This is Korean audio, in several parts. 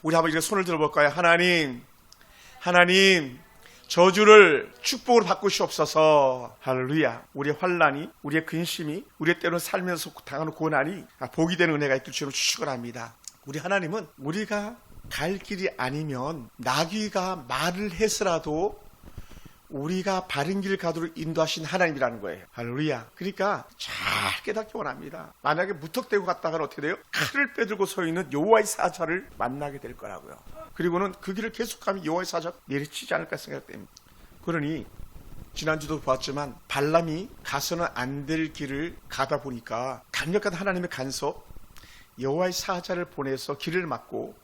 우리 한번 이렇게 손을 들어볼까요? 하나님, 저주를 축복으로 바꾸시옵소서. 할렐루야. 우리의 환난이, 우리의 근심이, 우리의 때로는 살면서 당하는 고난이 복이 되는 은혜가 있길 주로 축원합니다. 우리 하나님은 우리가 갈 길이 아니면 나귀가 말을 해서라도 우리가 바른 길 가도록 인도하신 하나님이라는 거예요. 할렐루야. 그러니까 잘 깨닫기 원합니다. 만약에 무턱대고 갔다가는 어떻게 돼요? 칼을 빼들고 서 있는 여호와의 사자를 만나게 될 거라고요. 그리고는 그 길을 계속하면 여호와의 사자가 내리치지 않을까 생각됩니다. 그러니 지난주도 보았지만 발람이 가서는 안 될 길을 가다 보니까 강력한 하나님의 간섭, 여호와의 사자를 보내서 길을 막고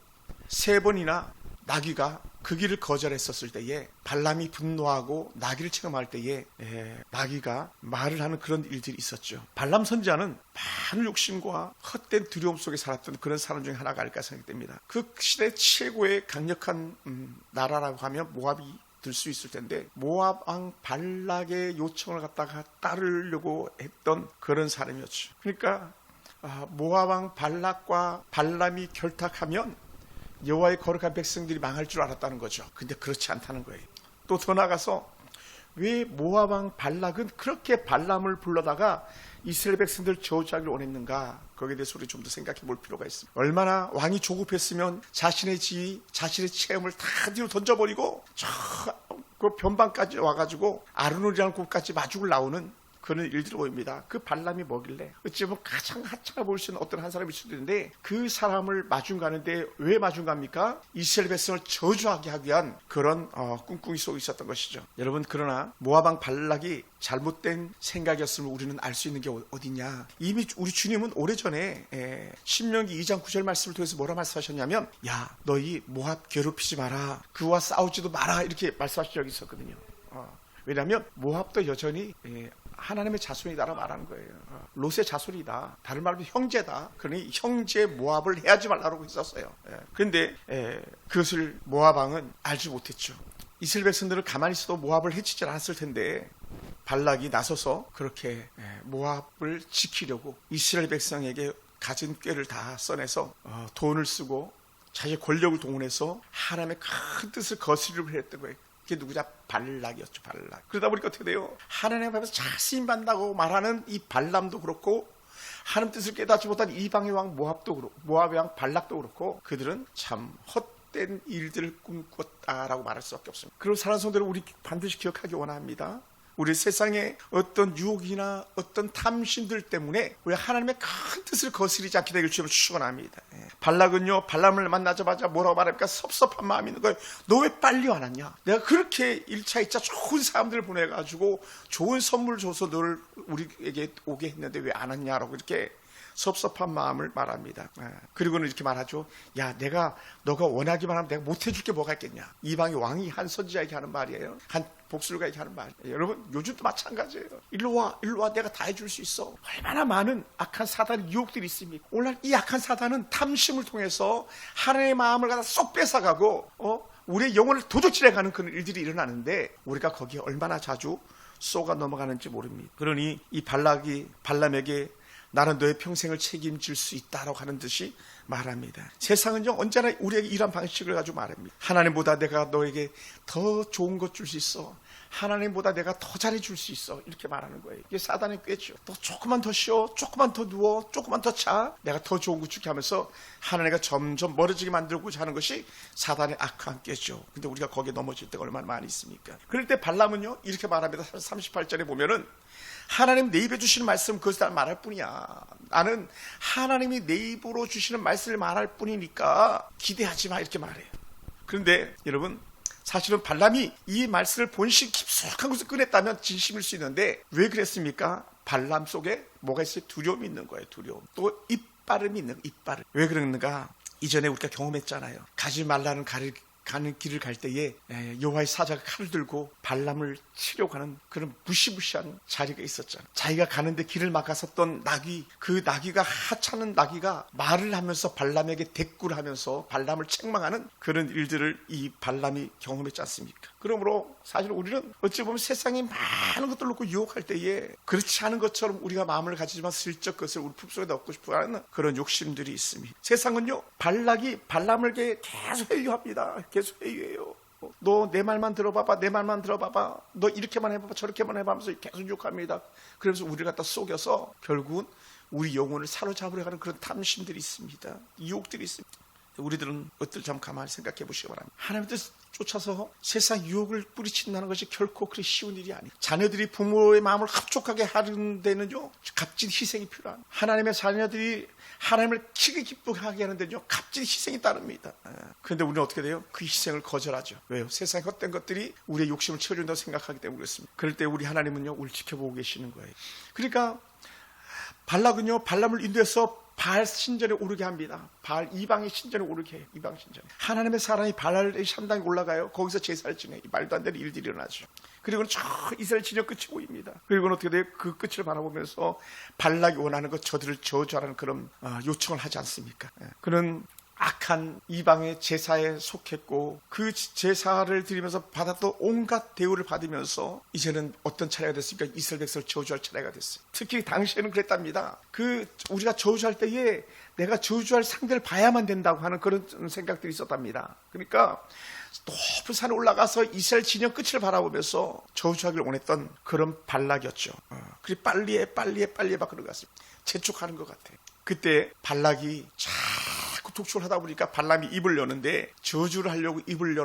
3번이나 나귀가 그 길을 거절했었을 때에 발람이 분노하고 나귀를 체험할 때에 나귀가 말을 하는 그런 일들이 있었죠. 발람 선지자는 많은 욕심과 헛된 두려움 속에 살았던 그런 사람 중에 하나가 아닐까 생각됩니다. 그 시대 최고의 강력한 나라라고 하면 모압이 들 수 있을 텐데 모압 왕 발락의 요청을 갖다가 따르려고 했던 그런 사람이었죠. 그러니까 모압 왕 발락과 발람이 결탁하면 여호와의 거룩한 백성들이 망할 줄 알았다는 거죠. 근데 그렇지 않다는 거예요. 또 더 나가서 왜 모압 왕 발락은 그렇게 발람을 불러다가 이스라엘 백성들 저주하기를 원했는가? 거기에 대해서 우리 좀 더 생각해 볼 필요가 있습니다. 얼마나 왕이 조급했으면 자신의 지위, 자신의 체험을 다 뒤로 던져버리고 그 변방까지 와가지고 아르논이라는 곳까지 마중을 나오는 그런 일들이 보입니다. 그 발람이 뭐길래 어찌 보면 가장 하찮아 보일 수 있는 어떤 한 사람일 수도 있는데 그 사람을 마중 가는데 왜 마중 갑니까? 이스라엘 백성을 저주하게 하기 위한 그런 꿍꿍이 속에 있었던 것이죠. 여러분, 그러나 모압 왕 발락이 잘못된 생각이었음을 우리는 알 수 있는 게 어디냐? 이미 우리 주님은 오래전에 신명기 2장 9절 말씀을 통해서 뭐라 말씀하셨냐면, 야, 너희 모압 괴롭히지 마라, 그와 싸우지도 마라, 이렇게 말씀하신 적이 있었거든요. 왜냐하면 모압도 여전히 하나님의 자손이다라고 말하는 거예요. 롯의 자손이다. 다른 말로 형제다. 그러니 형제 모압을 해하지 말라고 했었어요. 그런데 그것을 모압 왕은 알지 못했죠. 이스라엘 백성들은 가만히 있어도 모압을 해치지 않았을 텐데 발락이 나서서 그렇게 모압을 지키려고 이스라엘 백성에게 가진 꾀를 다 써내서 돈을 쓰고 자기의 권력을 동원해서 하나님의 큰 뜻을 거스르려고 했던 거예요. 그게 누구냐? 발락이었죠. 발락. 그러다 보니까 어떻게 돼요? 하나님 앞에서 자신이 받는다고 말하는 이 발람도 그렇고 하나님 뜻을 깨닫지 못한 이방의 왕 모압도 그렇고 모압의 왕 발락도 그렇고 그들은 참 헛된 일들을 꿈꿨다라고 말할 수밖에 없습니다. 그런 사랑하는 성도들, 우리 반드시 기억하기 원합니다. 우리 세상의 어떤 유혹이나 어떤 탐심들 때문에 우리 하나님의 큰 뜻을 거스르지 않게 되길 주님을 축원합니다. 발락은요, 발람을 만나자마자 뭐라고 말합니까? 섭섭한 마음이 있는 거예요. 너 왜 빨리 안 왔냐? 내가 그렇게 1차 2차 좋은 사람들을 보내가지고 좋은 선물 줘서 너를 우리에게 오게 했는데 왜 안 왔냐라고 이렇게 섭섭한 마음을 말합니다. 그리고는 이렇게 말하죠. 야, 너가 원하기만 하면 내가 못해줄 게 뭐가 있겠냐? 이방의 왕이 한 선지자에게 하는 말이에요. 한 복술가에게 하는 말이에요. 여러분, 요즘도 마찬가지예요. 일로 와, 내가 다 해줄 수 있어. 얼마나 많은 악한 사단의 유혹들이 있습니까? 오늘 이 악한 사단은 탐심을 통해서 하나님의 마음을 갖다 쏙 뺏어가고 우리의 영혼을 도둑질해가는 그런 일들이 일어나는데 우리가 거기에 얼마나 자주 쏘가 넘어가는지 모릅니다. 그러니 이 발람에게 나는 너의 평생을 책임질 수 있다라고 하는 듯이 말합니다. 세상은요, 언제나 우리에게 이런 방식을 가지고 말합니다. 하나님보다 내가 너에게 더 좋은 것 줄 수 있어. 하나님보다 내가 더 잘해줄 수 있어. 이렇게 말하는 거예요. 이게 사단의 꾀죠. 너 조금만 더 쉬어, 조금만 더 누워, 조금만 더 자. 내가 더 좋은 것 줄게 하면서 하나님과 점점 멀어지게 만들고자 하는 것이 사단의 악한 꾀죠. 근데 우리가 거기에 넘어질 때가 얼마나 많이 있습니까? 그럴 때 발람은요, 이렇게 말합니다. 38절에 보면은 하나님 내 입에 주시는 말씀 그것을 다 말할 뿐이야. 나는 하나님이 내 입으로 주시는 말씀을 말할 뿐이니까 기대하지 마, 이렇게 말해요. 그런데 여러분, 사실은 발람이 이 말씀을 본심 깊숙한 곳에 꺼냈다면 진심일 수 있는데 왜 그랬습니까? 발람 속에 뭐가 있어요? 두려움이 있는 거예요. 두려움. 또 입바름이 있는 거예요. 입바름. 왜 그러는가? 이전에 우리가 경험했잖아요. 가지 말라는 가는 길을 갈 때에 여호와의 사자가 칼을 들고 발람을 치려고 하는 그런 무시무시한 자리가 있었잖아요. 자기가 가는데 길을 막았었던 나귀, 그 나귀가 하찮은 나귀가 말을 하면서 발람에게 대꾸를 하면서 발람을 책망하는 그런 일들을 이 발람이 경험했지 않습니까? 그러므로 사실 우리는 어찌 보면 세상에 많은 것들을 놓고 유혹할 때에 그렇지 않은 것처럼 우리가 마음을 가지지만 슬쩍 그것을 우리 품속에 넣고 싶어하는 그런 욕심들이 있습니다. 세상은요, 발람에게 계속 회유합니다. 계속 회유해요. 너 내 말만 들어봐봐, 내 말만 들어봐봐, 너 이렇게만 해봐봐, 저렇게만 해봐 하면서 계속 유혹합니다. 그래서 우리를 갖다 속여서 결국은 우리 영혼을 사로잡으려 하는 그런 탐심들이 있습니다. 유혹들이 있습니다. 우리들은 어떨지 한번 가만히 생각해 보시기 바랍니다. 하나님의 뜻을 쫓아서 세상 유혹을 뿌리친다는 것이 결코 그리 쉬운 일이 아니에요. 자녀들이 부모의 마음을 흡족하게 하는 데는요, 값진 희생이 필요합니다. 하나님의 자녀들이 하나님을 크게 기쁘게 하는 데는요, 값진 희생이 따릅니다. 그런데 우리는 어떻게 돼요? 그 희생을 거절하죠. 왜요? 세상에 헛된 것들이 우리의 욕심을 채워준다고 생각하기 때문에 그렇습니다. 그럴 때 우리 하나님은요, 우리를 지켜보고 계시는 거예요. 그러니까 발락은요, 발람을 인도해서 바알 신전에 오르게 합니다. 바알 이방의 신전에 오르게 해요. 이방 신전. 하나님의 사람이 바알의 산당에 올라가요. 거기서 제사를 지내요. 말도 안 되는 일들이 일어나죠. 그리고는 저 이스라엘 진영 끝이 보입니다. 그리고는 어떻게 돼요? 그 끝을 바라보면서 발락이 원하는 것, 저들을 저주하라는 그런 요청을 하지 않습니까? 그런 악한 이방의 제사에 속했고 그 제사를 드리면서 받았던 온갖 대우를 받으면서 이제는 어떤 차례가 됐습니까? 이스라엘 백성을 저주할 차례가 됐어요. 특히 당시에는 그랬답니다. 우리가 저주할 때에 내가 저주할 상대를 봐야만 된다고 하는 그런 생각들이 있었답니다. 그러니까 높은 산에 올라가서 이스라엘 진영 끝을 바라보면서 저주하기를 원했던 그런 발락이었죠. 그리고 빨리 해 막 그런 것 같습니다. 재촉하는 것 같아요. 그때 발락이 자꾸 독촉을 하다 보니까 발람이 입을 여는데 저주를 하려고 입을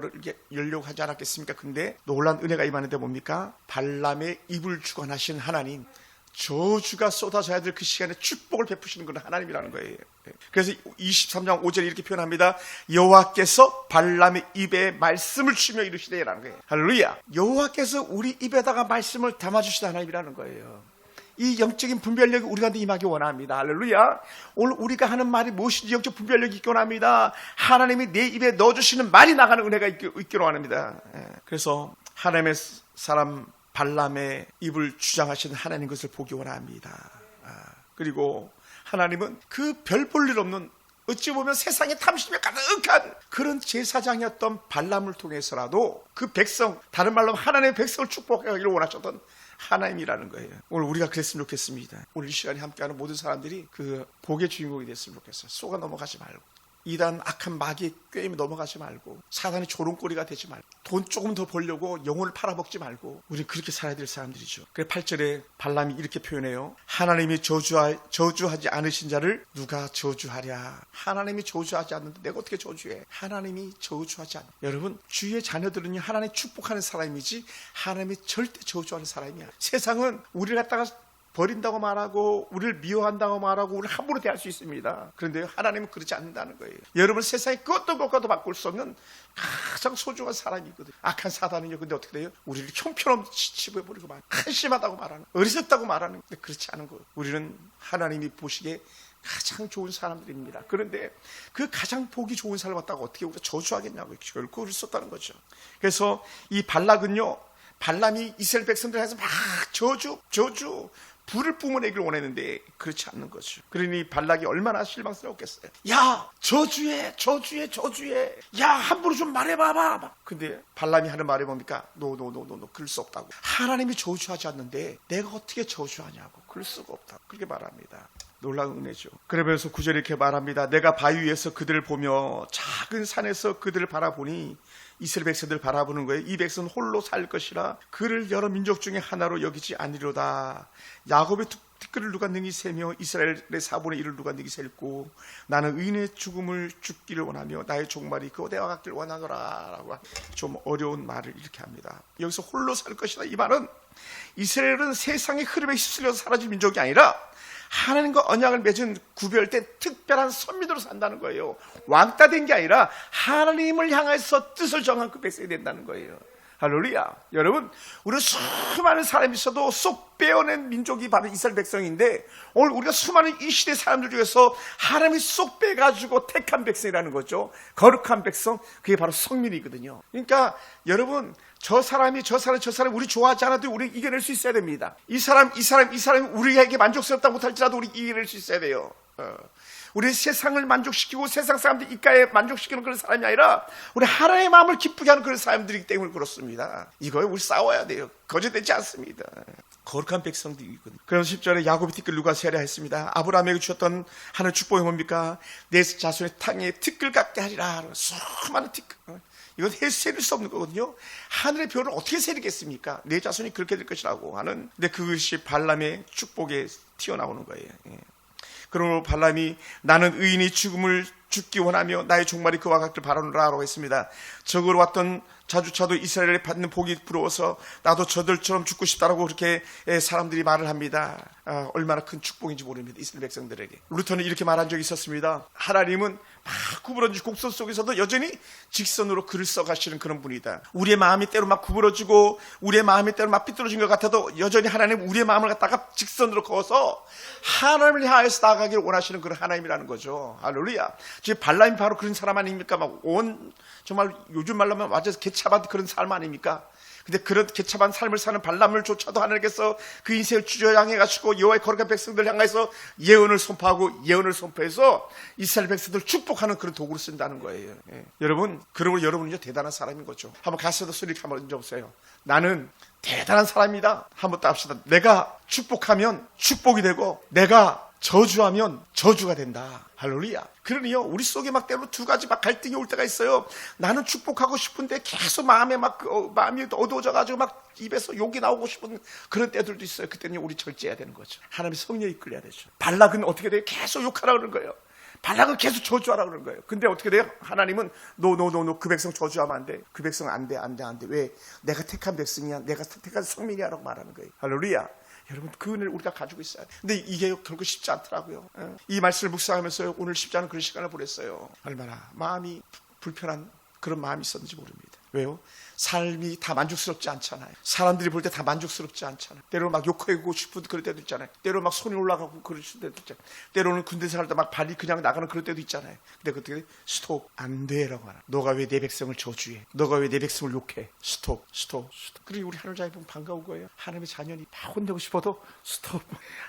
열려고 하지 않았겠습니까? 근데 놀란 은혜가 임하는데 뭡니까? 발람의 입을 주관하신 하나님, 저주가 쏟아져야 될 그 시간에 축복을 베푸시는 건 하나님이라는 거예요. 그래서 23장 5절에 이렇게 표현합니다. 여호와께서 발람의 입에 말씀을 주며 이르시되라는 거예요. 할렐루야. 여호와께서 우리 입에다가 말씀을 담아주시는 하나님이라는 거예요. 이 영적인 분별력이 우리 가운데 임하기 원합니다. 할렐루야. 오늘 우리가 하는 말이 무엇인지 영적 분별력이 있기 원합니다. 하나님이 내 입에 넣어주시는 말이 나가는 은혜가 있기로 원합니다. 그래서 하나님의 사람 발람의 입을 주장하시는 하나님 것을 보기 원합니다. 그리고 하나님은 그 별 볼 일 없는 어찌 보면 세상에 탐심이 가득한 그런 제사장이었던 발람을 통해서라도 그 백성, 다른 말로 하나님의 백성을 축복하기를 원하셨던 하나님이라는 거예요. 오늘 우리가 그랬으면 좋겠습니다. 오늘 이 시간에 함께하는 모든 사람들이 그 복의 주인공이 됐으면 좋겠어요. 속아 넘어가지 말고, 이단 악한 마귀의 꾀임에 넘어가지 말고, 사단의 조롱거리가 되지 말고, 돈 조금 더 벌려고 영혼을 팔아먹지 말고, 우리는 그렇게 살아야 될 사람들이죠. 그래서 8절에 발람이 이렇게 표현해요. 하나님이 저주하지 않으신 자를 누가 저주하랴. 하나님이 저주하지 않는데 내가 어떻게 저주해? 하나님이 저주하지 않아. 여러분, 주의 자녀들은요, 하나님 축복하는 사람이지 하나님이 절대 저주하는 사람이야. 세상은 우리를 갖다가 버린다고 말하고 우리를 미워한다고 말하고 우리를 함부로 대할 수 있습니다. 그런데 하나님은 그렇지 않는다는 거예요. 여러분, 세상에 그 어떤 것과도 바꿀 수 없는 가장 소중한 사람이거든요. 악한 사단은요, 근데 어떻게 돼요? 우리를 형편없이 치부해버리고 한심하다고 말하는, 어리석다고 말하는. 근데 그렇지 않은 거예요. 우리는 하나님이 보시기에 가장 좋은 사람들입니다. 그런데 그 가장 보기 좋은 사람을 갖다가 어떻게 우리가 저주하겠냐고요. 결코 그럴 수 없다는 거죠. 그래서 이 발락은요, 발람이 이스라엘 백성들 해서 막 저주 불을 뿜어내기를 원했는데 그렇지 않는 거죠. 그러니 발락이 얼마나 실망스러웠겠어요. 야, 저주해. 야, 함부로 좀 말해봐봐. 근데 발람이 하는 말이 뭡니까? 노, 그럴 수 없다고. 하나님이 저주하지 않는데 내가 어떻게 저주하냐고. 그럴 수가 없다. 그렇게 말합니다. 놀라운 은혜죠. 그러면서 9절에 이렇게 말합니다. 내가 바위 위에서 그들을 보며 작은 산에서 그들을 바라보니, 이스라엘 백성들을 바라보는 거예요. 이 백성은 홀로 살 것이라 그를 여러 민족 중에 하나로 여기지 아니로다. 야곱의 티끌을 누가 능히 세며 이스라엘의 4분의 1을 누가 능히 셀고, 나는 의인의 죽음을 죽기를 원하며 나의 종말이 그 때와 같기를 원하노라. 라고 좀 어려운 말을 이렇게 합니다. 여기서 홀로 살 것이다, 이 말은 이스라엘은 세상의 흐름에 휩쓸려서 사라진 민족이 아니라 하나님과 언약을 맺은 구별된 특별한 선민으로 산다는 거예요. 왕따 된 게 아니라 하나님을 향해서 뜻을 정한 그 백성이 된다는 거예요. 할렐루야. 여러분, 우리는 수많은 사람이 있어도 쏙 빼어낸 민족이 바로 이스라엘 백성인데, 오늘 우리가 수많은 이 시대 사람들 중에서 하나님이 쏙 빼가지고 택한 백성이라는 거죠. 거룩한 백성, 그게 바로 성민이거든요. 그러니까 여러분, 저 사람 우리 좋아하지 않아도 우리 이겨낼 수 있어야 됩니다. 이 사람이 우리에게 만족스럽다 못할지라도 우리 이겨낼 수 있어야 돼요. 우리 세상을 만족시키고 세상 사람들 입가에 만족시키는 그런 사람이 아니라 우리 하나님의 마음을 기쁘게 하는 그런 사람들이기 때문에 그렇습니다. 이거에 우리 싸워야 돼요. 거절되지 않습니다. 거룩한 백성들이 있거든요. 그래서 10절에 야곱이 티끌 누가 세려 했습니다. 아브라함에게 주셨던 하늘 축복이 뭡니까? 내 자손의 땅에 티끌 같게 하리라. 수많은 티끌. 이건 세릴 수 없는 거거든요. 하늘의 별을 어떻게 세리겠습니까? 내 자손이 그렇게 될 것이라고 하는. 근데 그것이 발람의 축복에 튀어나오는 거예요. 그러므로 발람이 나는 의인이 죽기 원하며 나의 종말이 그와 같기를 바라노라 라고 했습니다. 적으로 왔던 자주차도 이스라엘에 받는 복이 부러워서 나도 저들처럼 죽고 싶다라고 그렇게 사람들이 말을 합니다. 얼마나 큰 축복인지 모릅니다. 이스라엘 백성들에게. 루터는 이렇게 말한 적이 있었습니다. 하나님은 막 구부러진 곡선 속에서도 여전히 직선으로 글을 써가시는 그런 분이다. 우리의 마음이 때로 막 구부러지고 우리의 마음이 때로 막 삐뚤어진 것 같아도 여전히 하나님은 우리의 마음을 갖다가 직선으로 그어서 하나님을 향해서 나아가기를 원하시는 그런 하나님이라는 거죠. 할렐루야. 지금 발람이 바로 그런 사람 아닙니까? 정말 요즘 말로 하면 완전 개차반 그런 삶 아닙니까? 근데 그런 개차반 삶을 사는 발람을 조차도 하나님께서 그 인생을 주저향해 가지고 여호와의 거룩한 백성들 향해서 예언을 선포해서 이스라엘 백성들을 축복하는 그런 도구를 쓴다는 거예요. 여러분, 그러므로 여러분은 대단한 사람인 거죠. 한번 가슴에다 소리 한번 얹어보세요. 나는 대단한 사람이다. 한번 따합시다. 내가 축복하면 축복이 되고 내가 저주하면 저주가 된다. 할렐루야. 그러니요, 우리 속에 막 때로 두 가지 막 갈등이 올 때가 있어요. 나는 축복하고 싶은데 계속 마음이 어두워져가지고 막 입에서 욕이 나오고 싶은 그런 때들도 있어요. 그때는 우리 절제해야 되는 거죠. 하나님의 성령이 이끌어야 되죠. 발락은 어떻게 돼요? 계속 욕하라 그러는 거예요. 발락은 계속 저주하라 그러는 거예요. 근데 어떻게 돼요? 하나님은 너 그 백성 저주하면 안 돼. 그 백성 안 돼. 왜? 내가 택한 백성이야. 내가 택한 성민이야 라고 말하는 거예요. 할렐루야. 여러분, 그 은혜를 우리가 가지고 있어야 돼. 근데 이게 결국 쉽지 않더라고요. 이 말씀을 묵상하면서 오늘 쉽지 않은 그런 시간을 보냈어요. 얼마나 마음이 불편한 그런 마음이 있었는지 모릅니다. 왜요? 삶이 다 만족스럽지 않잖아요. 사람들이 볼 때 다 만족스럽지 않잖아요. 때로는 막 욕하고 싶은 그럴 때도 있잖아요. 때로는 막 손이 올라가고 그럴 때도 있잖아요. 때로는 군대에서 할 때 막 발이 그냥 나가는 그럴 때도 있잖아요. 근데 그때 스톱, 안 돼라고 하나. 너가 왜 내 백성을 저주해? 너가 왜 내 백성을 욕해? 스톱. 그리고 우리 하늘자에 보면 반가운 거예요. 하나님의 자녀니 막 혼내고 싶어도 스톱.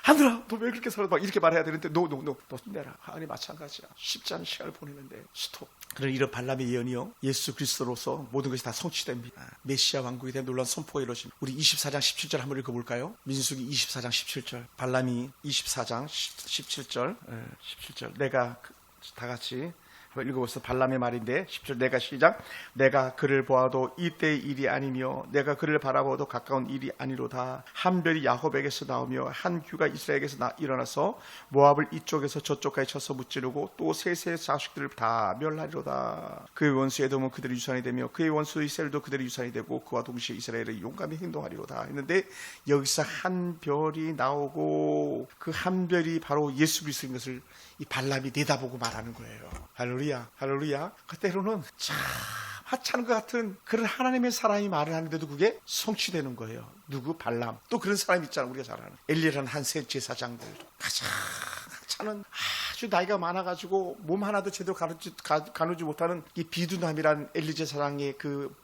하늘아, 너 왜 그렇게 살아? 막 이렇게 말해야 되는데 너 혼내라. 하나님 마찬가지야. 쉽지 않은 시간을 보내는데 스톱. 그런 이런 발람의 예언이요, 예수 그리스도로서 모든 것이 다 성취됩니다. 메시아 왕국에 대한 놀라운 선포가 이루어집니다. 우리 24장 17절 한번 읽어볼까요? 민수기 24장 17절. 발람이 24장 17절. 내가 다 같이 한번 읽어보세요. 발람의 말인데 10절 내가 시작. 내가 그를 보아도 이때의 일이 아니며 내가 그를 바라보아도 가까운 일이 아니로다. 한 별이 야곱에게서 나오며 한 규가 이스라엘에게서 일어나서 모압을 이쪽에서 저쪽까지 쳐서 무찌르고 또 셋의 자식들을 다 멸하리로다. 그의 원수 에돔은 그들의 유산이 되며 그의 원수 이스라엘도 그들의 유산이 되고 그와 동시에 이스라엘의 용감히 행동하리로다 했는데, 여기서 한 별이 나오고 그 한 별이 바로 예수 그리스도인 것을 이 발람이 내다보고 말하는 거예요. 할렐루야. 그때로는 참 하찮은 것 같은 그런 하나님의 사람이 말을 하는데도 그게 성취되는 거예요. 누구? 발람. 또 그런 사람이 있잖아, 우리가 잘 아는 엘리라는 한세 제사장도 가장 하찮은, 아주 나이가 많아가지고 몸 하나도 제대로 가누지 못하는 이 비두남이라는 엘리 제사장의 그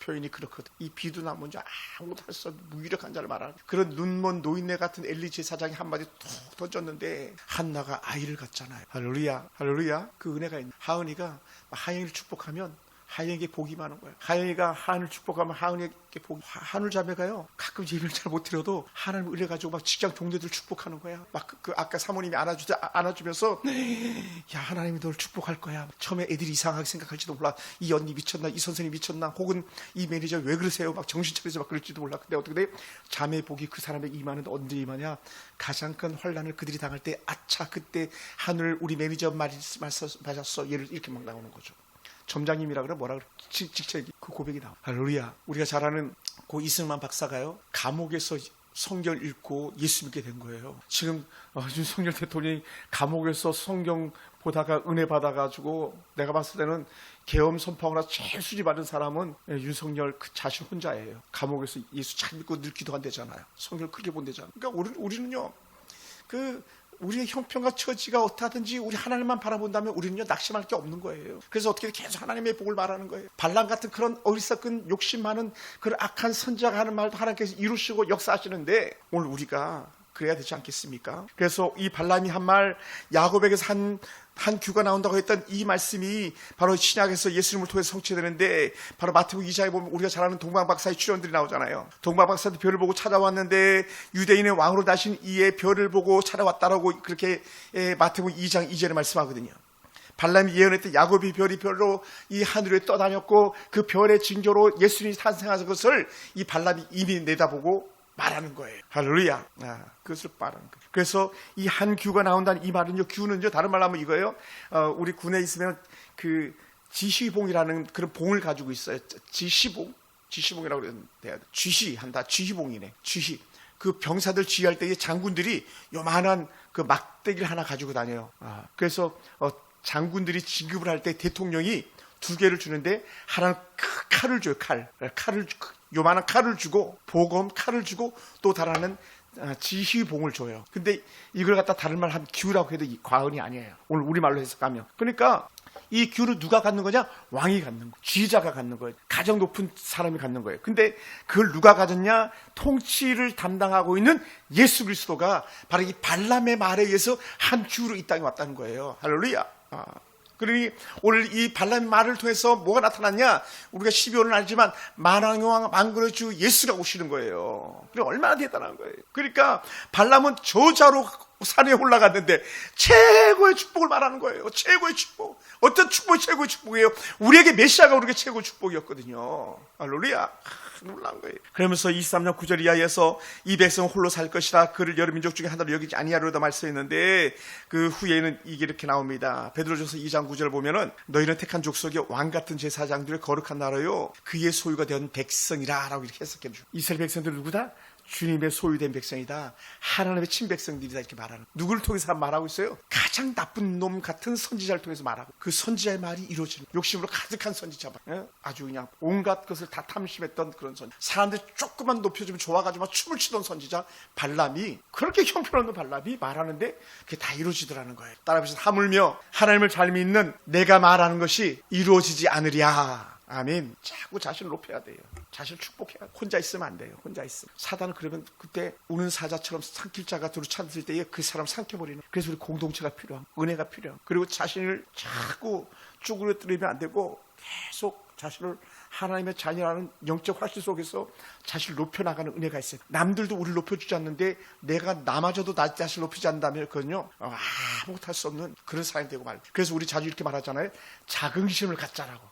표현이 그렇거든. 이 비두남 먼저 아무것도 할 수 없는 무기력한 자를 말하는 그런 눈먼 노인네 같은 엘리 제사장이 한마디 툭 던졌는데 한나가 아이를 갖잖아요. 할렐루야. 그 은혜가 있는 하은이가 하영이를 축복하면 하영이에게 복이 많은 거예요. 하영이가 하은을 축복하면 하은이에게 복이. 하늘 자매가요, 가끔 예배를 잘 못 드려도 하나님 은혜 가지고 막 직장 동료들 축복하는 거야. 막 그 아까 사모님이 안아주면서 야, 하나님이 널 축복할 거야. 처음에 애들이 이상하게 생각할지도 몰라. 이 언니 미쳤나, 이 선생님 미쳤나, 혹은 이 매니저 왜 그러세요, 막 정신 차려서 막 그럴지도 몰라. 근데 어떻게 돼? 자매 복이 그 사람에게 임하는 언제 임하냐? 가장 큰 환난을 그들이 당할 때, 아차, 그때 하늘 우리 매니저 맞았어, 얘를 이렇게 막 나오는 거죠. 점장님이라 그래, 뭐라 그래, 직책이 그 고백이 나와. 할렐루야. 우리가 잘 아는 고 이승만 박사가요, 감옥에서 성경을 읽고 예수 믿게 된 거예요. 지금 윤석열 대통령이 감옥에서 성경 보다가 은혜 받아가지고 내가 봤을 때는 계엄 선포하거나 제일 수리받은 사람은 윤석열 그 자신 혼자예요. 감옥에서 예수 잘 믿고 늘 기도한대잖아요. 성경을 크게 본대잖아요. 그러니까 우리는요, 우리의 형편과 처지가 어떠하든지 우리 하나님만 바라본다면 우리는요, 낙심할 게 없는 거예요. 그래서 어떻게 계속 하나님의 복을 말하는 거예요. 발람 같은 그런 어리석은 욕심 많은 그런 악한 선지자가 하는 말도 하나님께서 이루시고 역사하시는데 오늘 우리가 그래야 되지 않겠습니까? 그래서 이 발람이 한 말, 야곱에게서 한 규가 나온다고 했던 이 말씀이 바로 신약에서 예수님을 통해서 성취되는데, 바로 마태복음 2장에 보면 우리가 잘 아는 동방박사의 출현들이 나오잖아요. 동방박사도 별을 보고 찾아왔는데 유대인의 왕으로 나신 이의 별을 보고 찾아왔다라고 그렇게 마태복음 2장 2절에 말씀하거든요. 발람이 예언했던 야곱의 별이 별로 이 하늘에 떠다녔고 그 별의 징조로 예수님이 탄생하신 것을 이 발람이 이미 내다보고 말하는 거예요. 할렐루야. 그것을 말하는 거예요. 그래서 이 한 규가 나온다는 이 말은요, 규는요, 다른 말로 하면 이거예요. 우리 군에 있으면 그 지휘봉이라는 그런 봉을 가지고 있어요. 지휘봉이라고 그래야 돼. 지휘한다. 지휘봉이네. 지휘. 그 병사들 지휘할 때에 장군들이 요만한 그 막대기를 하나 가지고 다녀요. 그래서 장군들이 진급을 할 때 대통령이 2개를 주는데 하나는 칼을 줘요. 칼을 요만한 칼을 주고, 보검 칼을 주고, 또 다른 하나는 지휘봉을 줘요. 근데 이걸 갖다 다른 말 하면 규라고 해도 과언이 아니에요. 오늘 우리말로 해석하면. 그러니까 이 규를 누가 갖는 거냐? 왕이 갖는 거예요. 지휘자가 갖는 거예요. 가장 높은 사람이 갖는 거예요. 근데 그걸 누가 가졌냐? 통치를 담당하고 있는 예수 그리스도가 바로 이 발람의 말에 의해서 한 규로 이 땅에 왔다는 거예요. 할렐루야. 그러니 오늘 이 발람의 말을 통해서 뭐가 나타났냐? 우리가 12월은 알지만 만왕의 만군의 주 예수가 오시는 거예요. 그게 얼마나 대단한 거예요. 그러니까 발람은 저자로 산에 올라갔는데 최고의 축복을 말하는 거예요. 최고의 축복. 어떤 축복이 최고의 축복이에요? 우리에게 메시아가 우리에게 최고의 축복이었거든요. 할렐루야. 놀라운 거예요. 그러면서 23년 9절 이하에서 이 백성은 홀로 살 것이라 그를 여러 민족 중에 하나로 여기지 아니하리로다 말씀했는데, 그 후에는 이게 이렇게 나옵니다. 베드로전서 2장 9절 보면은 너희는 택한 족속의 왕 같은 제사장들의 거룩한 나라요 그의 소유가 된 백성이라 라고 이렇게 해석해 주죠. 이스라엘 백성들은 누구다? 주님의 소유된 백성이다. 하나님의 친백성들이다. 이렇게 말하는. 누구를 통해서 말하고 있어요? 가장 나쁜 놈 같은 선지자를 통해서 말하고, 그 선지자의 말이 이루어지는, 욕심으로 가득한 선지자, 아주 그냥 온갖 것을 다 탐심했던 그런 선지자, 사람들이 조금만 높여주면 좋아가지고 막 춤을 추던 선지자 발람이, 그렇게 형편없는 발람이 말하는데 그게 다 이루어지더라는 거예요. 따라서 하물며 하나님을 잘 믿는 내가 말하는 것이 이루어지지 않으랴. 아멘. 자꾸 자신을 높여야 돼요. 자신을 축복해야 돼요. 혼자 있으면 안 돼요. 혼자 있으면. 사단은 그러면 그때 우는 사자처럼 삼킬 자가 두루 찾을 때에 그 사람 삼켜버리는. 그래서 우리 공동체가 필요한, 은혜가 필요한. 그리고 자신을 자꾸 쭈그러뜨리면 안 되고 계속 자신을 하나님의 자녀라는 영적 활시 속에서 자신을 높여나가는 은혜가 있어요. 남들도 우리를 높여주지 않는데 내가 나마저도 나 자신을 높이지 않는다면 그건요, 아무것도 할 수 없는 그런 사람이 되고 말이에요. 그래서 우리 자주 이렇게 말하잖아요. 자긍심을 갖자라고.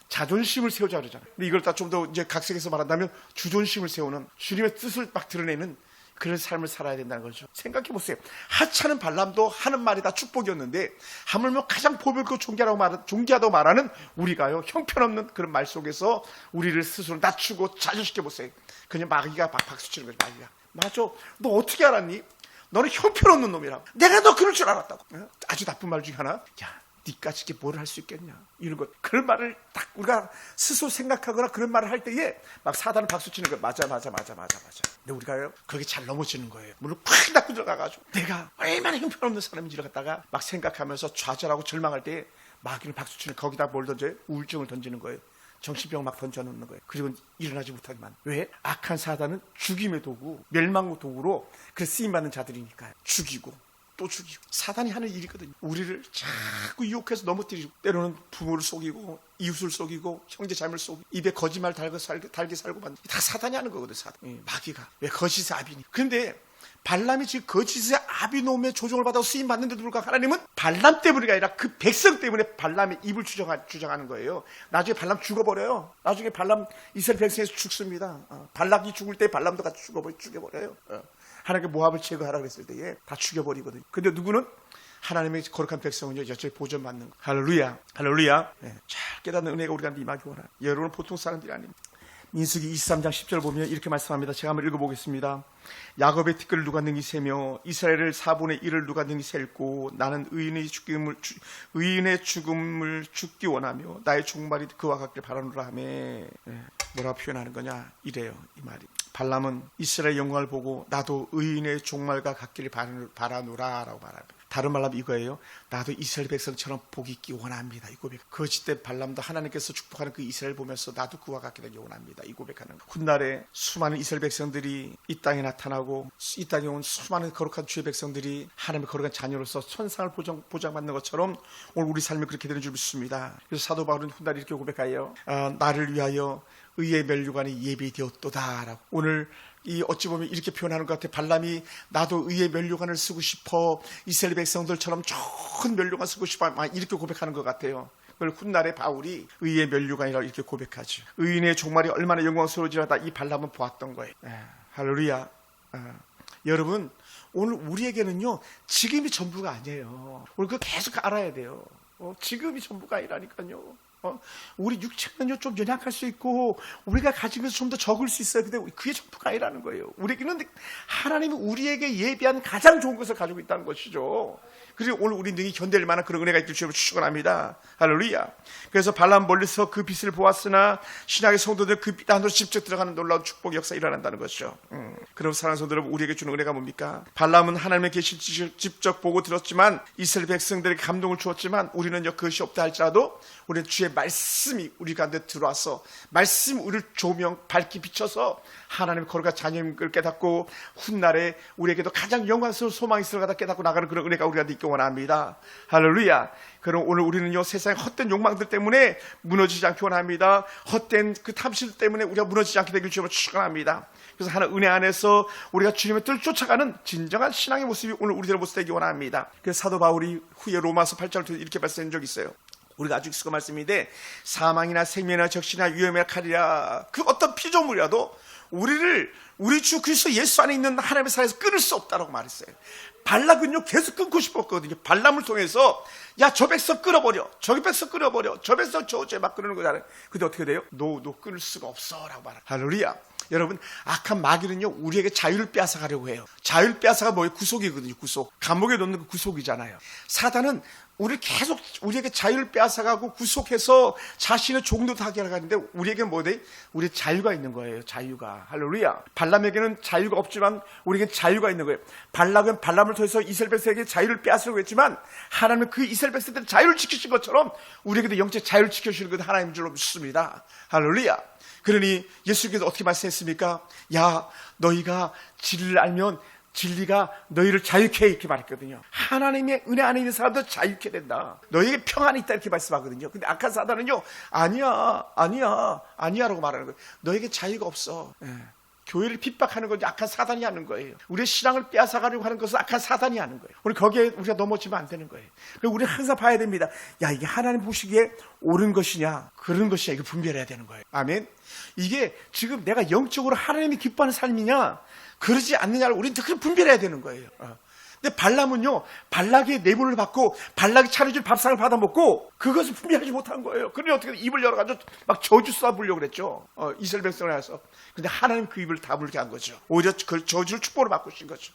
자존심을 세우자 그러잖아요. 근데 이걸 다 좀 더 이제 각색해서 말한다면 주존심을 세우는, 주님의 뜻을 막 드러내는 그런 삶을 살아야 된다는 거죠. 생각해 보세요. 하찮은 발람도 하는 말이 다 축복이었는데, 하물며 가장 보배롭고 존귀하다고 말하는 우리가요, 형편없는 그런 말 속에서 우리를 스스로 낮추고 자존시켜 보세요. 그냥 마귀가 박수 치는 거죠. 마귀가. 맞아. 너 어떻게 알았니? 너는 형편없는 놈이라고. 내가 너 그럴 줄 알았다고. 아주 나쁜 말 중에 하나. 야, 니까지 이게 뭘 할 수 있겠냐, 이런 것. 그런 말을 딱 우리가 스스로 생각하거나 그런 말을 할 때에 막 사단을 박수 치는 거예요. 맞아. 근데 우리가요, 그렇게 잘 넘어지는 거예요. 물론 팍 닫고 들어가가지고 내가 얼마나 형편없는 사람인지를 갖다가 막 생각하면서 좌절하고 절망할 때에 마귀를 박수 치는, 거기다 뭘 던져요? 우울증을 던지는 거예요. 정신병 막 던져놓는 거예요. 그리고 일어나지 못하기만. 왜? 악한 사단은 죽임의 도구, 멸망의 도구로 그 쓰임받는 자들이니까요. 죽이고 또 죽이고. 사단이 하는 일이거든요. 우리를 자꾸 유혹해서 넘어뜨리고, 때로는 부모를 속이고 이웃을 속이고 형제 자매를 속이고 입에 거짓말 달게 살고 만든, 다 사단이 하는 거거든. 사단. 마귀가. 왜? 거짓의 아비니. 그런데 발람이 지금 거짓의 아비놈의 조종을 받아 쓰임 받는데도 불구하고 하나님은 발람 때문이 아니라 그 백성 때문에 발람의 입을 주장하는 거예요. 나중에 발람 죽어버려요. 나중에 발람 이스라엘 백성에서 죽습니다. 발락이 죽을 때 발람도 같이 죽여버려요. 하나님께 모압을 제거하라고 했을 때에 다 죽여버리거든요. 근데 누구는? 하나님의 거룩한 백성은요, 여전히 보존받는 거. 할렐루야. 잘 깨닫는 은혜가 우리가 임하기 원합니다. 여러분은 보통 사람들이 아닙니다. 민수기 23장 10절 보면 이렇게 말씀합니다. 제가 한번 읽어보겠습니다. 야곱의 티끌을 누가 능히 세며 이스라엘을 4분의 1을 누가 능히 셀고 나는 의인의 죽음을 죽기 원하며 나의 종말이 그와 같길 바라노라 하며 뭐라고 표현하는 거냐 이래요. 이 말이 발람은 이스라엘 영광을 보고 나도 의인의 종말과 같기를 바라노라 라고 말합니다. 다른 말로 하면 이거예요. 나도 이스라엘 백성처럼 복이 있기 원합니다. 이 고백. 거짓된 발람도 하나님께서 축복하는 그 이스라엘 보면서 나도 그와 같게 되기 원합니다. 이 고백하는 거. 훗날에 수많은 이스라엘 백성들이 이 땅에 나타나고 이 땅에 온 수많은 거룩한 주의 백성들이 하나님의 거룩한 자녀로서 천상을 보장받는 것처럼 오늘 우리 삶이 그렇게 되는 줄 믿습니다. 그래서 사도 바울은 훗날에 이렇게 고백하여 나를 위하여 의의 면류관이 예비되었도다 라고. 오늘 이 어찌 보면 이렇게 표현하는 것 같아요. 발람이 나도 의의 면류관을 쓰고 싶어 이스라엘 백성들처럼 좋은 면류관 쓰고 싶어 이렇게 고백하는 것 같아요. 그걸 훗날에 바울이 의의 면류관이라고 이렇게 고백하죠. 의인의 종말이 얼마나 영광스러워지려다 이 발람은 보았던 거예요. 할렐루야. 여러분 오늘 우리에게는요 지금이 전부가 아니에요. 우리 그거 계속 알아야 돼요. 지금이 전부가 아니라니까요. 우리 육체는요 좀 연약할 수 있고 우리가 가진 것은 좀 더 적을 수 있어요. 근데 그게 전부가 아니라는 거예요. 우리에게는 하나님이 우리에게 예비한 가장 좋은 것을 가지고 있다는 것이죠. 그래서 오늘 우리 능히 견딜 만한 그런 은혜가 있길 주님을 축원합니다. 할렐루야. 그래서 발람 멀리서 그 빛을 보았으나 신약의 성도들 그 빛 안으로 직접 들어가는 놀라운 축복 역사 일어난다는 것이죠. 그럼 사랑하는 성도 여러분, 우리에게 주는 은혜가 뭡니까? 발람은 하나님의 계신 지식을 직접 보고 들었지만 이스라엘 백성들에게 감동을 주었지만 우리는요 그것이 없다 할지라도 우리는 주의 말씀이 우리 가운데 들어와서 말씀 우리를 조명 밝게 비춰서 하나님의 거룩한 자녀임을 깨닫고 훗날에 우리에게도 가장 영광스러운 소망이 있을까 깨닫고 나가는 그런 은혜가 우리가 있기 원합니다. 할렐루야. 그럼 오늘 우리는요 세상의 헛된 욕망들 때문에 무너지지 않기 원합니다. 헛된 그 탐실 때문에 우리가 무너지지 않게 되길 주님을 축원합니다. 그래서 하나님 은혜 안에서 우리가 주님의 뜻을 쫓아가는 진정한 신앙의 모습이 오늘 우리들의 모습 되기 원합니다. 그래서 사도 바울이 후에 로마서 8장을 이렇게 말씀한 적이 있어요. 우리가 아주 익숙한 말씀인데 사망이나 생명이나 적신이나 위험이나 칼이라 그 어떤 피조물이라도 우리를 우리 주 그리스도 예수 안에 있는 하나님의 사랑에서 끊을 수 없다라고 말했어요. 발락은요 계속 끊고 싶었거든요. 발람을 통해서 야 저 백성 끊어버려, 저기 백성 끊어버려, 저 백성 저제 막 끊는 거잖아요. 근데 어떻게 돼요? 너 끊을 수가 없어 라고 말해요. 할렐루야. 여러분 악한 마귀는요 우리에게 자유를 빼앗아가려고 해요. 자유를 빼앗아가 뭐예요? 구속이거든요. 구속. 감옥에 놓는 그 구속이잖아요. 사단은 우리 계속 우리에게 자유를 빼앗아가고 구속해서 자신의 종도 하게 하는데 우리에게 뭐 돼? 우리 자유가 있는 거예요. 자유가. 할렐루야. 발람에게는 자유가 없지만 우리에게 자유가 있는 거예요. 발락은 발람을 통해서 이스라엘 백성에게 자유를 빼앗으려고 했지만 하나님은 그 이스라엘 백성들의 자유를 지키신 것처럼 우리에게도 영적 자유를 지켜주시는 건 하나님인 줄로 믿습니다. 할렐루야. 그러니 예수께서 어떻게 말씀했습니까? 야 너희가 진리를 알면 진리가 너희를 자유케 해 이렇게 말했거든요. 하나님의 은혜 안에 있는 사람도 자유케 된다. 너희에게 평안이 있다 이렇게 말씀하거든요. 근데 악한 사단은요 아니야라고 말하는 거예요. 너희에게 자유가 없어. 교회를 핍박하는 건 악한 사단이 하는 거예요. 우리의 신앙을 빼앗아가려고 하는 것은 악한 사단이 하는 거예요. 우리 거기에 우리가 넘어지면 안 되는 거예요. 그리고 우리는 항상 봐야 됩니다. 야 이게 하나님 보시기에 옳은 것이냐 그런 것이냐 이거 분별해야 되는 거예요. 아멘. 이게 지금 내가 영적으로 하나님이 기뻐하는 삶이냐 그러지 않느냐를 우리는 그걸 분별해야 되는 거예요. 근데 발람은요 발락의 내분을 받고 발락이 차려준 밥상을 받아먹고 그것을 분별하지 못한 거예요. 그러니 어떻게 입을 열어가지고 막 저주 쏴보려고 그랬죠. 이스라엘 백성을 해서. 근데 하나님 그 입을 다물게 한 거죠. 오히려 그 저주를 축복으로 바꾸신 거죠.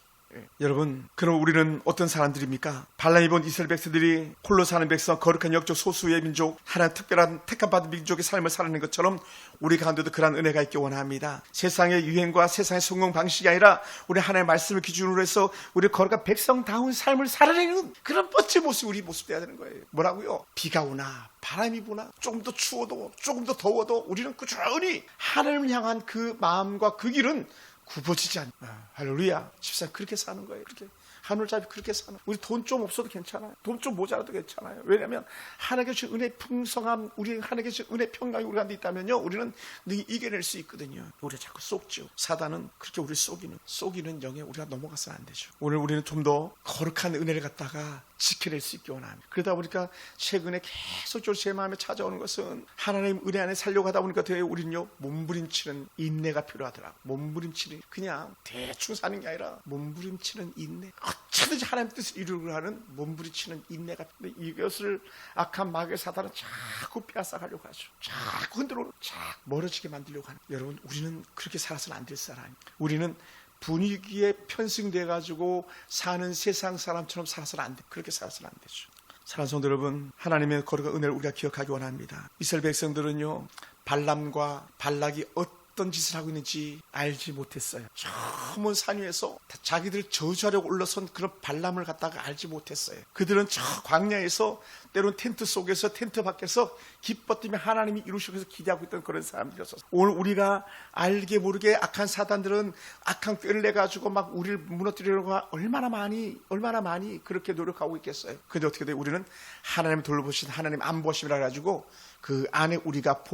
여러분 그럼 우리는 어떤 사람들입니까? 발람이 본 이스라엘 백성들이 홀로 사는 백성 거룩한 영적 소수의 민족 하나님 특별한 택함받은 민족의 삶을 살아내는 것처럼 우리 가운데도 그러한 은혜가 있기 원합니다. 세상의 유행과 세상의 성공 방식이 아니라 우리 하나님의 말씀을 기준으로 해서 우리 거룩한 백성다운 삶을 살아내는 그런 멋진 모습이 우리 모습 돼야 되는 거예요. 뭐라고요? 비가 오나 바람이 부나 조금 더 추워도 조금 더 더워도 우리는 꾸준히 하나님을 향한 그 마음과 그 길은 굽어지지 않아. 할렐루야. 집사님 그렇게 사는 거예요. 그렇게 하늘잡이 그렇게 사는. 우리 돈 좀 없어도 괜찮아요. 돈 좀 모자라도 괜찮아요. 왜냐하면 하나님께 주신 은혜 풍성함, 우리 하나님께 주신 은혜 평강이 우리 가운데 있다면요, 우리는 능히 이겨낼 수 있거든요. 우리가 자꾸 속죠. 사단은 그렇게 우리를 속이는 영에 우리가 넘어가서는 안 되죠. 오늘 우리는 좀 더 거룩한 은혜를 갖다가 지켜낼 수 있기 원합니다. 그러다 보니까 최근에 계속 제 마음에 찾아오는 것은 하나님 은혜 안에 살려고 하다 보니까 우리는요 몸부림치는 인내가 필요하더라고요. 몸부림치는 그냥 대충 사는 게 아니라 몸부림치는 인내. 어쩌든지 하나님의 뜻을 이루려고 하는 몸부리치는 인내 같은데, 이것을 악한 마귀의 사단은 자꾸 빼앗아가려고 하죠. 자꾸 흔들어 자꾸 멀어지게 만들려고 하는. 여러분, 우리는 그렇게 살아서는 안 될 사람이에요. 우리는 분위기에 편승돼 가지고 사는 세상 사람처럼 살아서는 안 돼. 그렇게 살아서는 안 되죠. 사랑하는 성도 여러분, 하나님의 거룩한 은혜를 우리가 기억하기 원합니다. 이스라엘 백성들은요, 발람과 발락이 어떤 짓을 하고 있는지 알지 못했어요. 저 먼 산 위에서 자기들 저주하려고 올라선 그런 발람을 갖다가 알지 못했어요. 그들은 저 광야에서, 때론 텐트 속에서, 텐트 밖에서 기뻤으며 하나님이 이루시고 해서 기대하고 있던 그런 사람들이었어요. 오늘 우리가 알게 모르게 악한 사단들은 악한 꾀를 내가지고 막 우리를 무너뜨리려고 얼마나 많이 그렇게 노력하고 있겠어요. 근데 어떻게 돼요? 우리는 하나님 돌보신 하나님 안보심이라 가지고 그 안에 우리가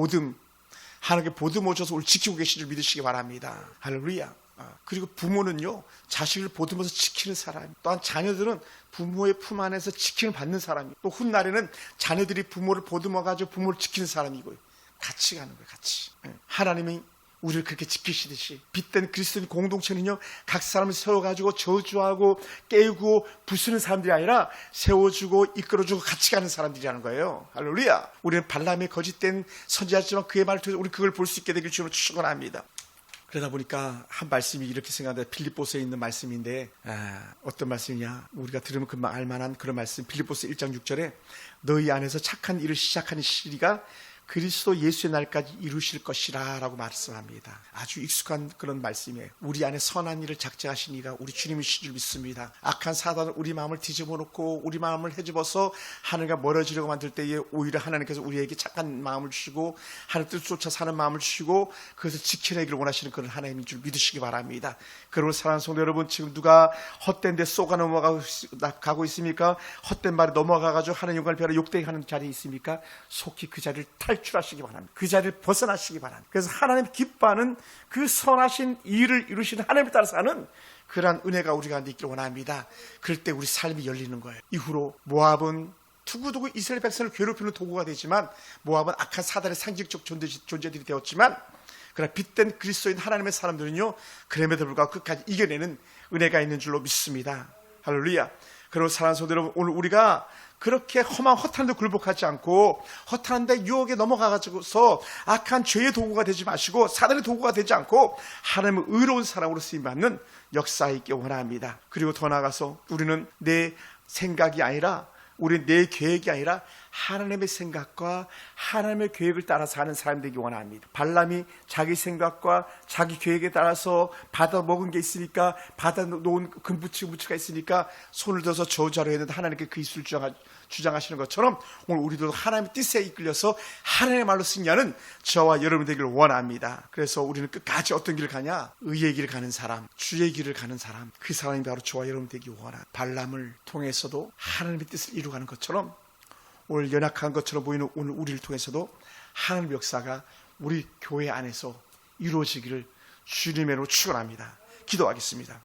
하나님께 보듬어줘서 우리 지키고 계신 줄 믿으시기 바랍니다. 할렐루야. 그리고 부모는요, 자식을 보듬어서 지키는 사람, 또한 자녀들은 부모의 품 안에서 지킴을 받는 사람이, 또 훗날에는 자녀들이 부모를 보듬어가지고 부모를 지키는 사람이고요. 같이 가는 거예요. 같이. 하나님이 우리를 그렇게 지키시듯이 빛된 그리스도인 공동체는요, 각 사람을 세워가지고 저주하고 깨우고 부수는 사람들이 아니라 세워주고 이끌어주고 같이 가는 사람들이라는 거예요. 할렐루야. 우리는 발람의 거짓된 선지자지만 그의 말을 통해서 우리 그걸 볼 수 있게 되길 주로 축원합니다. 그러다 보니까 한 말씀이 이렇게 생각나요. 빌립보서에 있는 말씀인데, 어떤 말씀이냐, 우리가 들으면 금방 알만한 그런 말씀. 빌립보서 1장 6절에 너희 안에서 착한 일을 시작하는 시리가 그리스도 예수의 날까지 이루실 것이라 라고 말씀합니다. 아주 익숙한 그런 말씀이에요. 우리 안에 선한 일을 작정하신 이가 우리 주님이신 줄 믿습니다. 악한 사단은 우리 마음을 뒤집어 놓고 우리 마음을 헤집어서 하늘과 멀어지려고 만들 때에 오히려 하나님께서 우리에게 착한 마음을 주시고 하나님 뜻 쫓아 사는 마음을 주시고 그것을 지켜내기를 원하시는 그런 하나님인 줄 믿으시기 바랍니다. 그러므로 사랑하는 성도 여러분, 지금 누가 헛된 데 쏘가 넘어가고 있습니까? 헛된 말에 넘어가가지고 하나님 영광을 배우러 욕되게 하는 자리에 있습니까? 속히 그 자리를 탈출하시기 바랍니다. 그 자리를 벗어나시기 바랍니다. 그래서 하나님 기뻐하는 그 선하신 일을 이루시는 하나님을 따라 사는 그러한 은혜가 우리 가운데 있기를 원합니다. 그럴 때 우리 삶이 열리는 거예요. 이후로 모압은 두고두고 이스라엘 백성을 괴롭히는 도구가 되지만, 모압은 악한 사단의 상징적 존재들이 되었지만, 그러나 빛된 그리스도인 하나님의 사람들은요, 그럼에도 불구하고 끝까지 이겨내는 은혜가 있는 줄로 믿습니다. 할렐루야. 그리고 사랑하는 성도 여러분, 오늘 우리가 그렇게 헛한데 굴복하지 않고 헛한데 유혹에 넘어가가지고서 악한 죄의 도구가 되지 마시고 사단의 도구가 되지 않고 하나님의 의로운 사람으로 쓰임받는 역사에 있기 원합니다. 그리고 더 나아가서 우리는 내 생각이 아니라, 우리 내 계획이 아니라 하나님의 생각과 하나님의 계획을 따라서 하는 사람 되기 원합니다. 발람이 자기 생각과 자기 계획에 따라서 받아 먹은 게 있으니까, 받아 놓은 금부치가 있으니까 손을 들어서 저주하려 했는데 하나님께 그 이수를 주장하시는 것처럼 오늘 우리도 하나님의 뜻에 이끌려서 하나님의 말로 승리하는 저와 여러분 되기를 원합니다. 그래서 우리는 끝까지 어떤 길을 가냐? 의의 길을 가는 사람, 주의 길을 가는 사람, 그 사람이 바로 저와 여러분 되기 원합니다. 발람을 통해서도 하나님의 뜻을 이루어가는 것처럼, 오늘 연약한 것처럼 보이는 오늘 우리를 통해서도 하나님의 역사가 우리 교회 안에서 이루어지기를 주님으로 축원합니다. 기도하겠습니다.